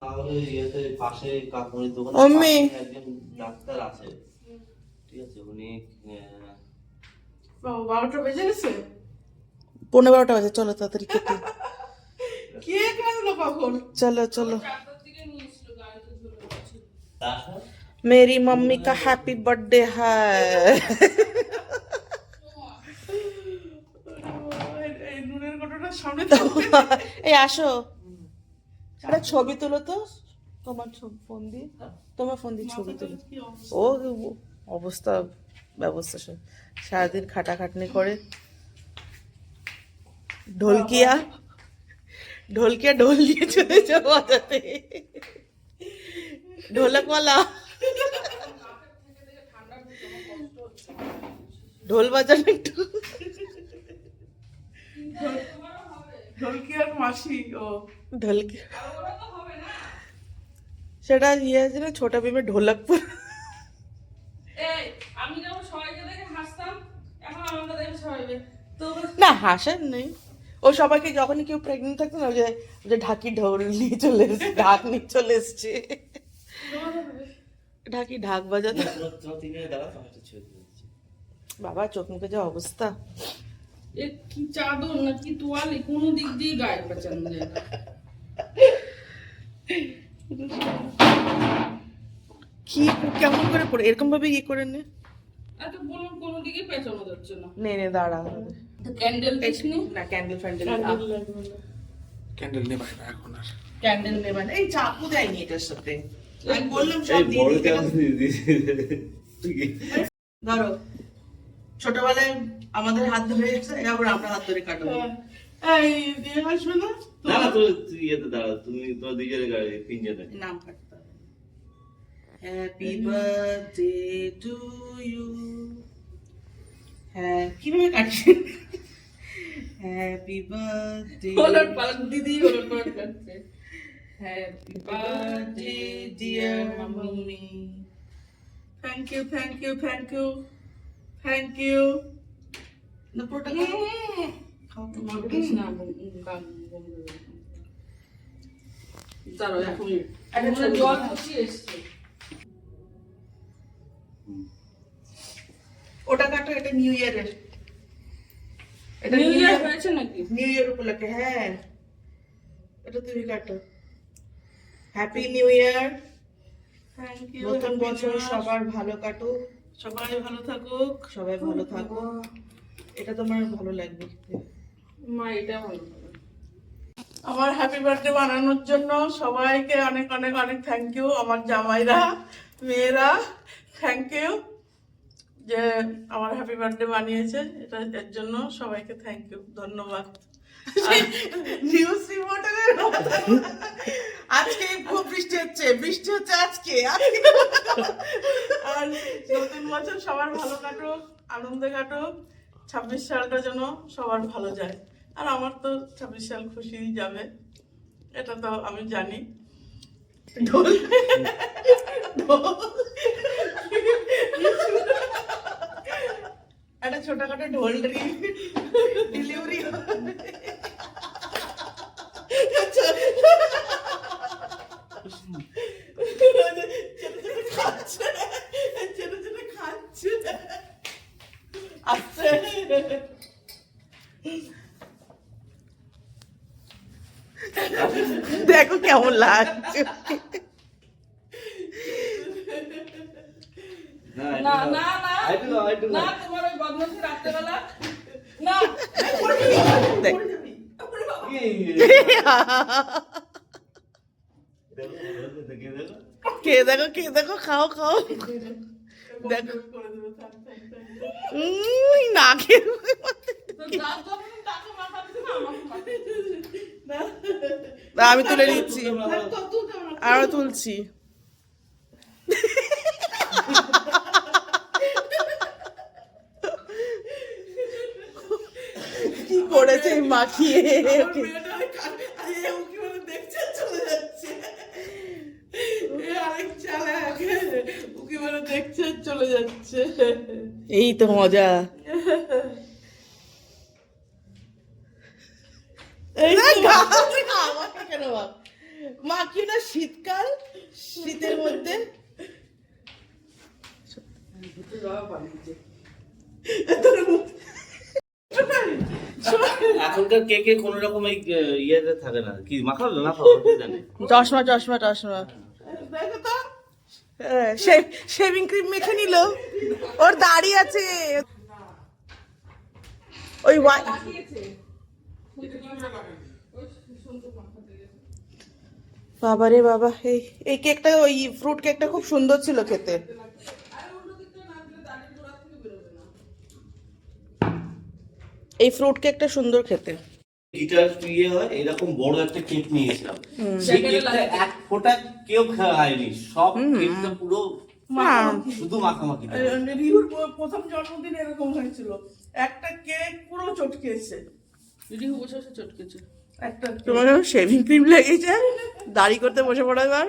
তাহলে ইয়েতে পাশে কাকুনির দোকানে অম্মি একজন ডাক্তার আছে, ঠিক আছে, উনি 12টা বেজে গেছে। 11:15 বাজে, চলো তাড়াতাড়ি খেতে। কে কাটলো কখন? चलो चलो, 4টার দিকে নিয়ে এসেছিল, গাড়িতে ঝুলে আছে। তারপর मेरी मम्मी का हैप्पी बर्थडे है। এই নুনের ঘটনাটা সামনে থাকবে। এই আসো, একটা ছবি তুলো তো, তোমার ফোন দিয়ে, তোমার ফোন দিয়ে ছবি তুলো। কি অবস্থা? ও অবস্থা ব্যবস্থা সব সারাদিন খাটাখাটনি করে, ঢোলকিয়া ঢোলকিয়া ঢোল দিয়ে চলেছে বাজাতে, ঢোলকওয়ালা ঢোল বাজানো একটু। ঢোলকি আর মাসি ও ঢোলকি সেটা ইয়ে আছে না, ছোটা ভীমে ঢোলকপুর। এই আমি যখন সবাইকে দেখে হাসতাম, এখন আমাকে দেখে সবাই তো না হাসার নেই, ও সবাইকে যখনই কেউ প্রেগনেন্ট থাকতো না, ওই যে ঢাকি ঢোল নিয়ে চলে এসছে, ঢাক নিয়ে চলে এসছে, ঢাকি ঢাক বাজাতো। তোমার তিনে দাঁড়া, তোমার একটা ছবি তুলছি। বাবা চোখ মুখে যা অবস্থা, এ কি চাদর না কি তোয়ালে, কোনো দিক দিয়ে গায়ে বাঁচানো যায় না। কি কেমন করে পড়ে এরকম ভাবে ইয়ে করে নে, এত বলুন কোনো দিকে পেঁচানো যাচ্ছে না। নে নে দাঁড়া। তো ক্যান্ডেল দেখনি? না ক্যান্ডেল ফ্যান্ডেল, ক্যান্ডেল নেবাই না এখন আর। ক্যান্ডেল নেবে না, এই চাকু দেয়নি এটার সাথে, আমি বললাম এই সব দিয়ে বড় দিতে। কেমন দিয়ে ধরো ছোটবেলায় আমাদের হাত ধরে এসে আবার আমরা হাত ধরে কাটবো। এই দিয়ে আসবে না? না না, তুই ইয়েতে দাঁড়া, তুমি তোমার দুজনের গাড়ি পিঞ্জে নাম কাটতে হবে। হ্যাপি বার্থডে টু ইউ, হ্যাঁ কিভাবে কাটছে, হ্যাপি বার্থডে ওলট পালট দিদি ওলট পালট করছে। Happy birthday dear mummy, thank you thank you thank you thank you. না পুরোটা খাও তো। তোমার কৃষ্ণা দাঁড়াও এক মিনিট, একটা জল বসিয়ে এসছে। ওটা কাটো, এটা নিউ ইয়ারের, এটা নিউ ইয়ার হয়েছে নাকি? নিউ ইয়ার উপলক্ষে, হ্যাঁ এটা তুমি কাটো। Happy new year, thank you. নতুন বছর সবার ভালো কাটুক, সবাই ভালো থাকুক। সবাই ভালো থাকো। এটা তোমার ভালো লাগবে। মা এটা ভালো হবে। আমার হ্যাপি বার্থডে বানানোর জন্য সবাইকে অনেক অনেক অনেক থ্যাংক ইউ। আমার জামাইরা, মেয়েরা, থ্যাংক ইউ যে আমার হ্যাপি বার্থডে বানিয়েছে, এটা এর জন্য সবাইকে থ্যাংক ইউ, ধন্যবাদ। নিউজ রিপোর্টার আজকে খুব বৃষ্টি হচ্ছে, বৃষ্টি হচ্ছে আজকে। আর নতুন বছর সবার ভালো কাটুক, আনন্দে কাটুক, 26 সালটা যেন সবার ভালো যায়। আর আমার তো 26 সাল খুশিই যাবে, এটা তো আমি জানি। ঢোল একটা ছোটখাটো ঢোল ডেলিভারি খাচ্ছে, ছোট ছোট খাচ্ছে আসছে। দেখো কেমন লাগছে। না না না না আইটু না আইটু না, না তোমার ওই বদমাশি রাত্রেবেলা না। দেখ কে দেখো, কে দেখো, খাও খাও, দেখো না খেয়ে তো যা যখন তাকে মাথা দিতে না আমাকে মাথা দিতে। আমি তুলে নিচ্ছি, আরো তুলছি। কি করেছে মাখিয়ে, চলে যাচ্ছে। এই তো মজা। এই মাখি না শীতকাল, শীতের মধ্যে এখনকার কেকে কোনো রকম এই ইয়েতে থাকে না, কি মাখালো না খাবো জানি। চশমা চশমা চশমা দেখো তো শেভিং ক্রিম মেখে নিল, ওর দাড়ি আছে ওই বাবা রে বাবা, এই কেকটা, ওই ফ্রুট কেকটা খুব সুন্দর ছিল খেতে। এই ফ্রুট কেকটা সুন্দর খেতে। গিটার ইয়ে হয় এরকম বড় একটা কেক নিয়েছিলাম, সেই কেকটা এক ফোঁটা কেউ খায়নি, সব কেকটা পুরো শুধু মাখামাখি। রিহুর প্রথম জন্মদিন এরকম হয়েছিল, একটা কেক পুরো চটকেছে, রিহু বসে বসে চটকেছে একটা। তোমার শেভিং ক্রিম লেগেছে, দাড়ি করতে বসে পড়ো এবার।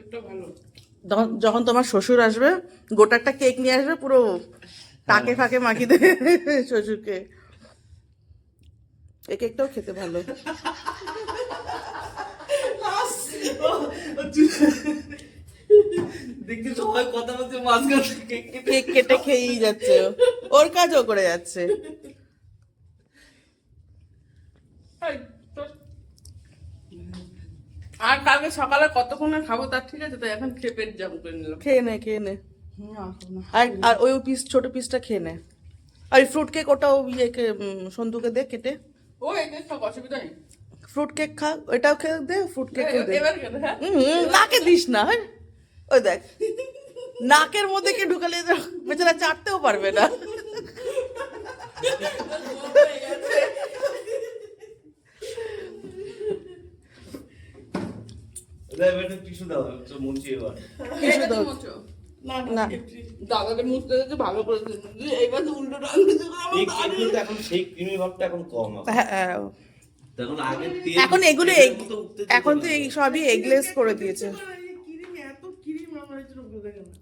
একটা ভালো। যখন তোমার শ্বশুর আসবে, গোটা একটা কেক নিয়ে আসবে, পুরো টাকে ফাঁকে মাখি দেবে শ্বশুরকে। এই কেকটাও খেতে ভালো। দেখতে সবাই কথা বলছে, মাঝখানে কেক কেটে খেয়েই যাচ্ছে, ওর কাজও করে যাচ্ছে। আর কালকে সকালে কতক্ষণে খাবো তার ঠিক আছে, তো এখন খেয়ে পেট জাম করে নিলাম। খেয়ে নে খেয়ে নে। আর আর ওই পিস, ছোট পিসটা খেয়ে নে। আর ফ্রুট কেক ওটাও ইয়েকে সন্তুকে দে কেটে। ও এই কেকটা অসুবিধা নেই, ফ্রুট কেক খা, ওটাও খেয়ে দে, ফ্রুট কেক দে। এবার কেন? হ্যাঁ নাকে দিস না, হ্যাঁ? ওই দেখ, নাকের মধ্যে কে ঢুকালে বেচারা চাটতেও পারবে না। টিস্যু দাও, একটু মুছি এবার। কিছু দাও। না না। না দাদাকে মুছতে দিতে ভালো করে দিতে, এইবার তো উল্টো টানতে এই কেক কিন্তু এখন সেই ক্রিমি ভাবটা এখন কম আছে। হ্যাঁ, হ্যাঁ। তখন আগে তেল, এখন এগুলো তেলের মতো উঠতে দিত এখন না। তো এই সবই এগলেস করে দিয়েছে। ক্রিম, এত ক্রিম আমার এই জন্য বোঝা গেল না।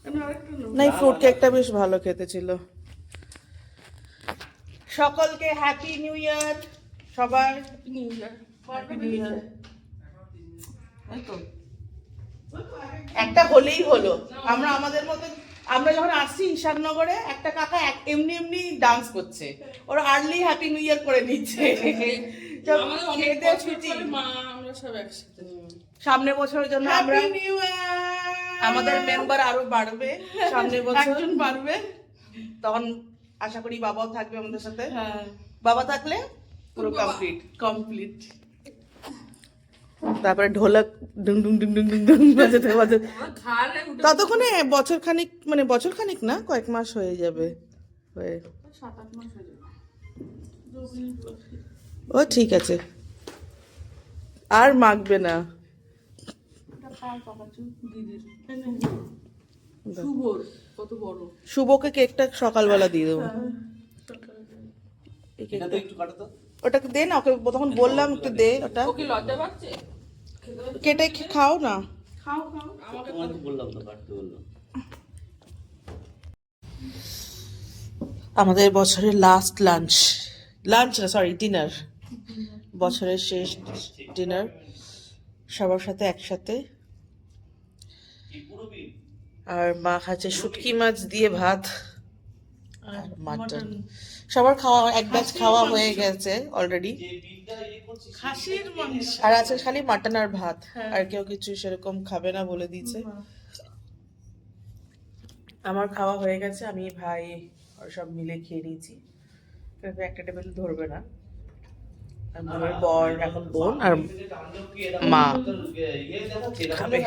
আমি আরেকটা নেবো। না, এই ফ্রুট কেকটা বেশ ভালো খেতে ছিল। সকলকে হ্যাপি নিউ ইয়ার, সবার হ্যাপি নিউ ইয়ার। একটা হলেই হলো। আমরা আমাদের মতন, আমরা যখন আসছি ঈশাননগরে, একটা কাকা এমনি এমনি ডান্স করছে, ওরা আর্লি হ্যাপি নিউ ইয়ার করে নিচ্ছে। আমাদের অনেক খেয়ে দেয়ে বছর ছুটি। পরে মা আমরা সব একসাথে। সামনের বছরের জন্য আমরা, হ্যাপি নিউ ইয়ার। আমাদের মেম্বার আরো বাড়বে সামনের বছর, একজন পারবে। তখন আশা করি বাবাও থাকবে আমাদের সাথে। হ্যাঁ বাবা থাকলে পুরো কমপ্লিট। কমপ্লিট। তারপরে ঢোলক ডুং ডুং ডুং ডুং ডুং ডুং বাজাতে বাজাতে ঘাড়ে উঠে ততক্ষণে বছর খানিক, মানে বছর খানিক না, কয়েক মাস হয়ে যাবে। 7-8 মাস হয়ে যাবে। ও ঠিক আছে, আর মাখবে না। এটা কার পাকাচু দিদির শুভর কত বড়। শুভকে কেকটা সকালবেলা দিয়ে দেবো। এই এটা কেকটা তো একটু কাটো তো। ওটাকে দে না, ওকে তখন বললাম একটু দে, ওটা ও কি লজ্জা পাচ্ছে? কেটে খাও না। খাও খাও। আমাকে তোমাকে বললাম তো, কাটতে বললাম। আমাদের বছরের লাস্ট লাঞ্চ না সরি ডিনার, বছরের শেষ ডিনার সবার সাথে একসাথে। আর মা খাচ্ছে শুটকি মাছ দিয়ে ভাত আর মাটন। সবার খাওয়া, এক ব্যাচ খাওয়া হয়ে গেছে অলরেডি। খাসির মাংস। আর আছে খালি মাটন আর ভাত, আর কেউ কিছু সেরকম খাবে না বলে দিয়েছে। আমার খাওয়া হয়ে গেছে, আমি ভাই আর সব মিলে খেয়ে নিয়েছি। একটা টেবিল ধরবে না, আমার বর এখন বোন আর মা খাবে।